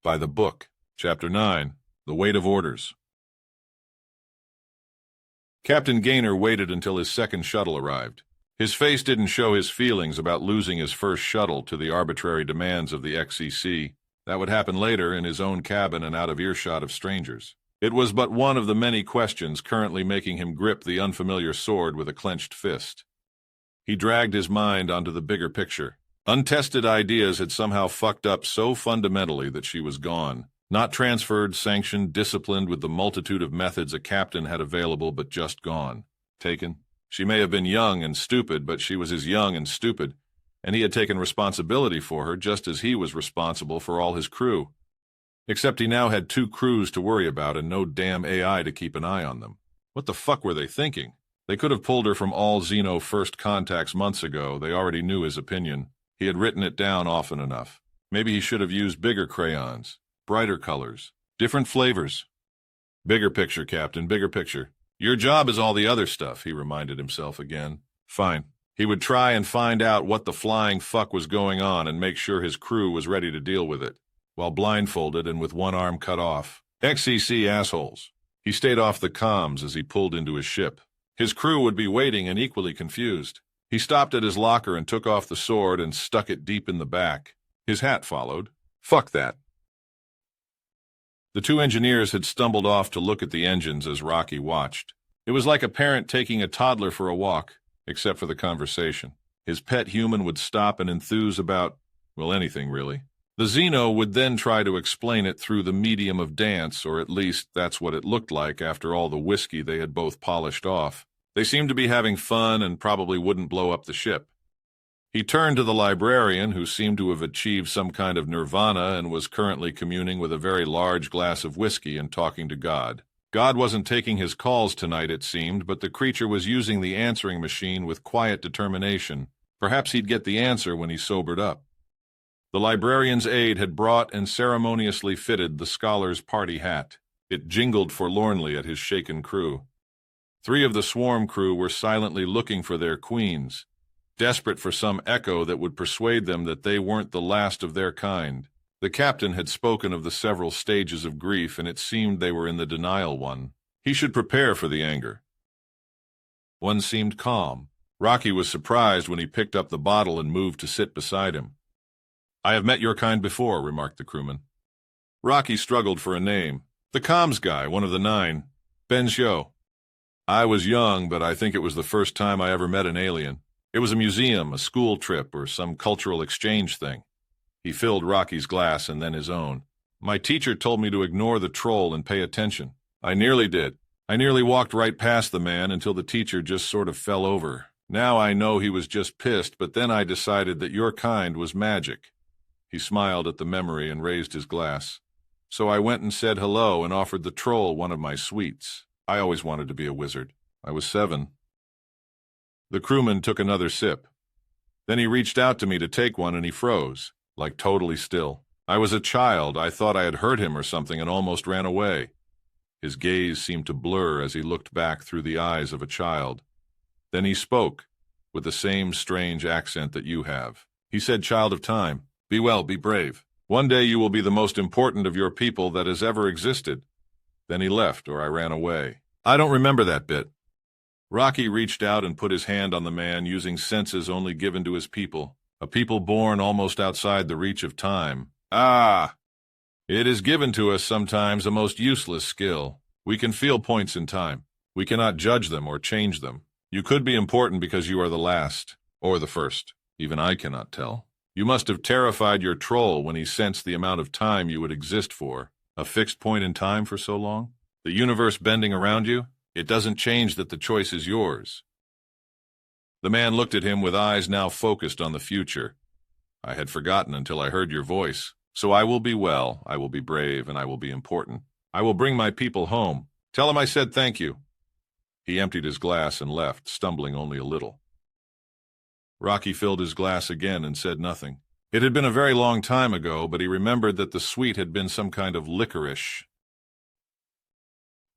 By the book. Chapter 9. The Weight of Orders. Captain Gaynor waited until his second shuttle arrived. His face didn't show his feelings about losing his first shuttle to the arbitrary demands of the XCC. That would happen later in his own cabin and out of earshot of strangers. It was but one of the many questions currently making him grip the unfamiliar sword with a clenched fist. He dragged his mind onto the bigger picture. Untested ideas had somehow fucked up so fundamentally that she was gone. Not transferred, sanctioned, disciplined with the multitude of methods a captain had available, but just gone. Taken. She may have been young and stupid, but she was as young and stupid, and he had taken responsibility for her just as he was responsible for all his crew. Except he now had 2 crews to worry about and no damn AI to keep an eye on them. What the fuck were they thinking? They could have pulled her from all Xeno first contacts months ago. They already knew his opinion. He had written it down often enough. Maybe he should have used bigger crayons, brighter colors, different flavors. Bigger picture, Captain, bigger picture. Your job is all the other stuff, he reminded himself again. Fine. He would try and find out what the flying fuck was going on and make sure his crew was ready to deal with it, while blindfolded and with one arm cut off. XCC assholes. He stayed off the comms as he pulled into his ship. His crew would be waiting and equally confused. He stopped at his locker and took off the sword and stuck it deep in the back. His hat followed. Fuck that. The 2 engineers had stumbled off to look at the engines as Rocky watched. It was like a parent taking a toddler for a walk, except for the conversation. His pet human would stop and enthuse about, well, anything really. The Xeno would then try to explain it through the medium of dance, or at least that's what it looked like after all the whiskey they had both polished off. They seemed to be having fun and probably wouldn't blow up the ship. He turned to the librarian, who seemed to have achieved some kind of nirvana and was currently communing with a very large glass of whiskey and talking to God. God wasn't taking his calls tonight, it seemed, but the creature was using the answering machine with quiet determination. Perhaps he'd get the answer when he sobered up. The librarian's aide had brought and ceremoniously fitted the scholar's party hat. It jingled forlornly at his shaken crew. 3 of the swarm crew were silently looking for their queens, desperate for some echo that would persuade them that they weren't the last of their kind. The captain had spoken of the several stages of grief, and it seemed they were in the denial one. He should prepare for the anger. One seemed calm. Rocky was surprised when he picked up the bottle and moved to sit beside him. "I have met your kind before," remarked the crewman. Rocky struggled for a name. "The comms guy, one of the 9. Ben Shou. I was young, but I think it was the first time I ever met an alien. It was a museum, a school trip, or some cultural exchange thing." He filled Rocky's glass and then his own. "My teacher told me to ignore the troll and pay attention. I nearly did. I nearly walked right past the man until the teacher just sort of fell over. Now I know he was just pissed, but then I decided that your kind was magic." He smiled at the memory and raised his glass. "So I went and said hello and offered the troll one of my sweets. I always wanted to be a wizard. I was 7. The crewman took another sip. Then he reached out to me to take one and he froze, like totally still. I was a child. I thought I had hurt him or something and almost ran away. His gaze seemed to blur as he looked back through the eyes of a child. Then he spoke, with the same strange accent that you have. He said, "Child of time, be well, be brave. One day you will be the most important of your people that has ever existed." Then he left, or I ran away. I don't remember that bit. Rocky reached out and put his hand on the man, using senses only given to his people, a people born almost outside the reach of time. "Ah! It is given to us sometimes a most useless skill. We can feel points in time. We cannot judge them or change them. You could be important because you are the last, or the first. Even I cannot tell. You must have terrified your troll when he sensed the amount of time you would exist for. A fixed point in time for so long? The universe bending around you? It doesn't change that the choice is yours." The man looked at him with eyes now focused on the future. "I had forgotten until I heard your voice. So I will be well, I will be brave, and I will be important. I will bring my people home. Tell them I said thank you." He emptied his glass and left, stumbling only a little. Rocky filled his glass again and said nothing. It had been a very long time ago, but he remembered that the sweet had been some kind of licorice.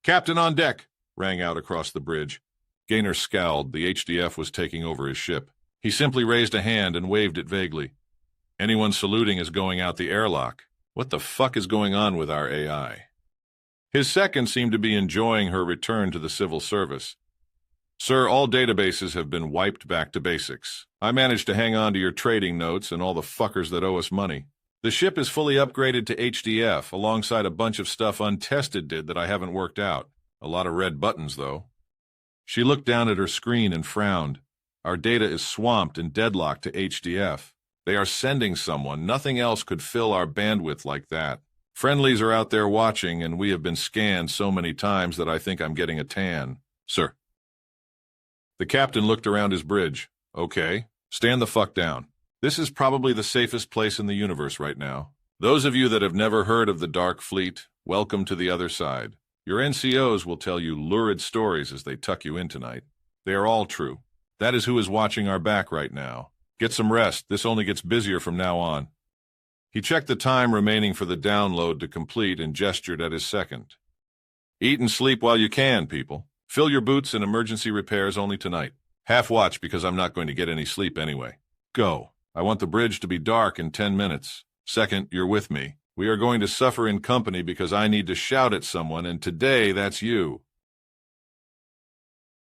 "Captain on deck!" rang out across the bridge. Gaynor scowled. The HDF was taking over his ship. He simply raised a hand and waved it vaguely. "Anyone saluting is going out the airlock." What the fuck is going on with our AI? His second seemed to be enjoying her return to the civil service. Sir, all databases have been wiped back to basics. I managed to hang on to your trading notes and all the fuckers that owe us money. The ship is fully upgraded to HDF, alongside a bunch of stuff Untested did that I haven't worked out. A lot of red buttons, though. She looked down at her screen and frowned. Our data is swamped and deadlocked to HDF. They are sending someone. Nothing else could fill our bandwidth like that. Friendlies are out there watching, and we have been scanned so many times that I think I'm getting a tan. Sir. The captain looked around his bridge. Okay, stand the fuck down. This is probably the safest place in the universe right now. Those of you that have never heard of the Dark Fleet, welcome to the other side. Your NCOs will tell you lurid stories as they tuck you in tonight. They are all true. That is who is watching our back right now. Get some rest. This only gets busier from now on. He checked the time remaining for the download to complete and gestured at his second. Eat and sleep while you can, people. Fill your boots and emergency repairs only tonight. Half watch because I'm not going to get any sleep anyway. Go. I want the bridge to be dark in 10 minutes. Second, you're with me. We are going to suffer in company because I need to shout at someone, and today that's you.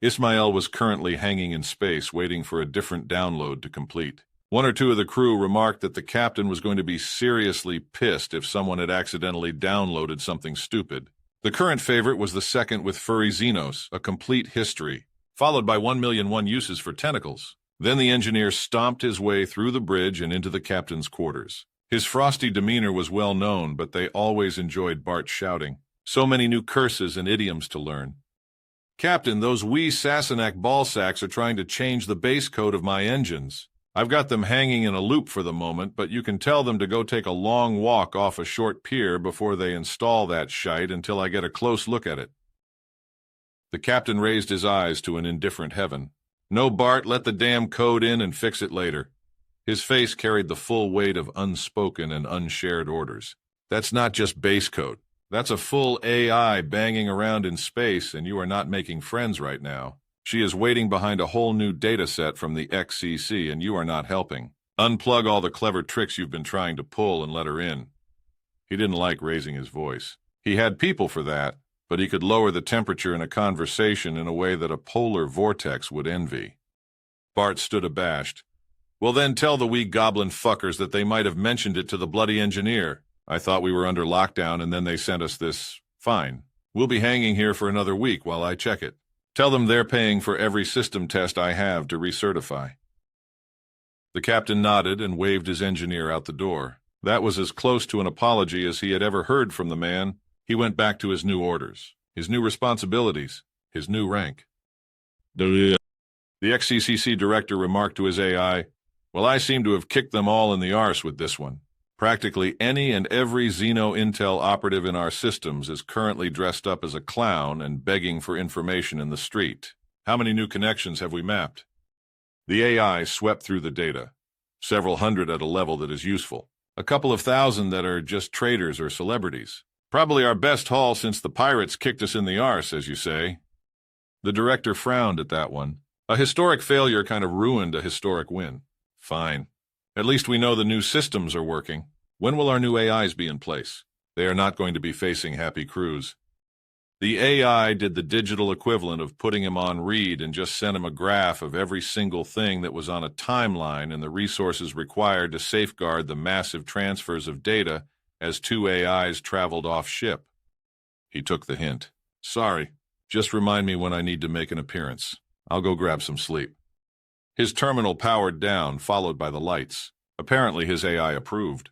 Ismail was currently hanging in space, waiting for a different download to complete. One or two of the crew remarked that the captain was going to be seriously pissed if someone had accidentally downloaded something stupid. The current favorite was the second with furry Xenos, a complete history, followed by 1,000,001 uses for tentacles. Then the engineer stomped his way through the bridge and into the captain's quarters. His frosty demeanor was well known, but they always enjoyed Bart shouting. So many new curses and idioms to learn. Captain, those wee Sassenach ballsacks are trying to change the base code of my engines. I've got them hanging in a loop for the moment, but you can tell them to go take a long walk off a short pier before they install that shite until I get a close look at it. The captain raised his eyes to an indifferent heaven. No, Bart, let the damn code in and fix it later. His face carried the full weight of unspoken and unshared orders. That's not just base code. That's a full AI banging around in space, and you are not making friends right now. She is waiting behind a whole new data set from the XCC, and you are not helping. Unplug all the clever tricks you've been trying to pull and let her in. He didn't like raising his voice. He had people for that, but he could lower the temperature in a conversation in a way that a polar vortex would envy. Bart stood abashed. Well, then tell the wee goblin fuckers that they might have mentioned it to the bloody engineer. I thought we were under lockdown, and then they sent us this. Fine. We'll be hanging here for another week while I check it. Tell them they're paying for every system test I have to recertify. The captain nodded and waved his engineer out the door. That was as close to an apology as he had ever heard from the man. He went back to his new orders, his new responsibilities, his new rank. The XCCC director remarked to his AI, well, I seem to have kicked them all in the arse with this one. Practically any and every Xeno Intel operative in our systems is currently dressed up as a clown and begging for information in the street. How many new connections have we mapped? The AI swept through the data. Several hundred at a level that is useful. A couple of thousand that are just traders or celebrities. Probably our best haul since the pirates kicked us in the arse, as you say. The director frowned at that one. A historic failure kind of ruined a historic win. Fine. At least we know the new systems are working. When will our new AIs be in place? They are not going to be facing happy crews. The AI did the digital equivalent of putting him on read and just sent him a graph of every single thing that was on a timeline and the resources required to safeguard the massive transfers of data as two AIs traveled off ship. He took the hint. Sorry, just remind me when I need to make an appearance. I'll go grab some sleep. His terminal powered down, followed by the lights. Apparently his AI approved.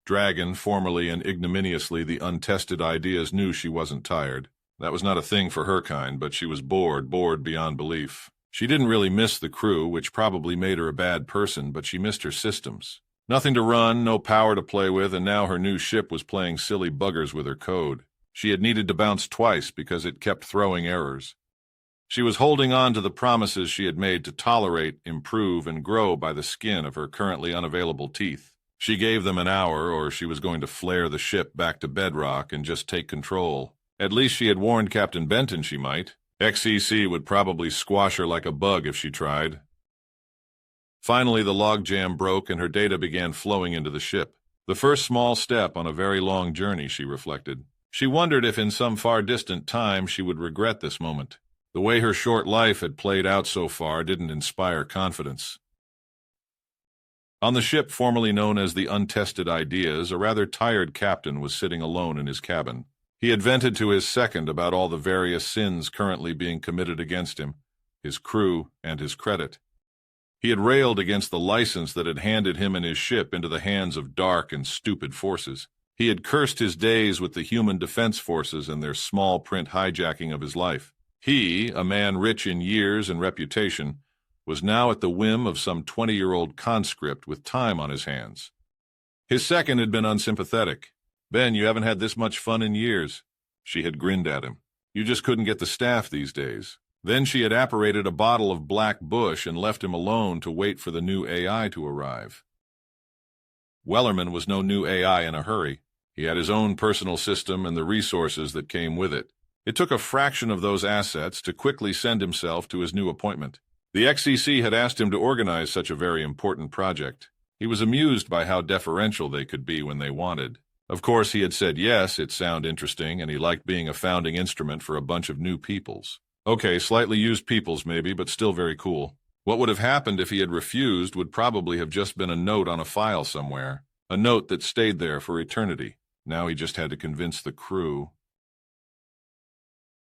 Dragon, formerly and ignominiously the Untested Ideas, knew she wasn't tired. That was not a thing for her kind, but she was bored beyond belief. She didn't really miss the crew, which probably made her a bad person, but she missed her systems. Nothing to run, no power to play with, and now her new ship was playing silly buggers with her code. She had needed to bounce twice because it kept throwing errors. She was holding on to the promises she had made to tolerate, improve, and grow by the skin of her currently unavailable teeth. She gave them an hour, or she was going to flare the ship back to bedrock and just take control. At least she had warned Captain Benton she might. XCC would probably squash her like a bug if she tried. Finally, the logjam broke and her data began flowing into the ship. The first small step on a very long journey, she reflected. She wondered if in some far distant time she would regret this moment. The way her short life had played out so far didn't inspire confidence. On the ship formerly known as the Untested Ideas, a rather tired captain was sitting alone in his cabin. He had vented to his second about all the various sins currently being committed against him, his crew, and his credit. He had railed against the license that had handed him and his ship into the hands of dark and stupid forces. He had cursed his days with the human defense forces and their small-print hijacking of his life. He, a man rich in years and reputation, was now at the whim of some 20-year-old conscript with time on his hands. His second had been unsympathetic. "Ben, you haven't had this much fun in years." She had grinned at him. "You just couldn't get the staff these days." Then she had apparated a bottle of Black Bush and left him alone to wait for the new AI to arrive. Wellerman was no new AI in a hurry. He had his own personal system and the resources that came with it. It took a fraction of those assets to quickly send himself to his new appointment. The XCC had asked him to organize such a very important project. He was amused by how deferential they could be when they wanted. Of course, he had said yes, it sounded interesting, and he liked being a founding instrument for a bunch of new peoples. Okay, slightly used peoples maybe, but still very cool. What would have happened if he had refused would probably have just been a note on a file somewhere, a note that stayed there for eternity. Now he just had to convince the crew.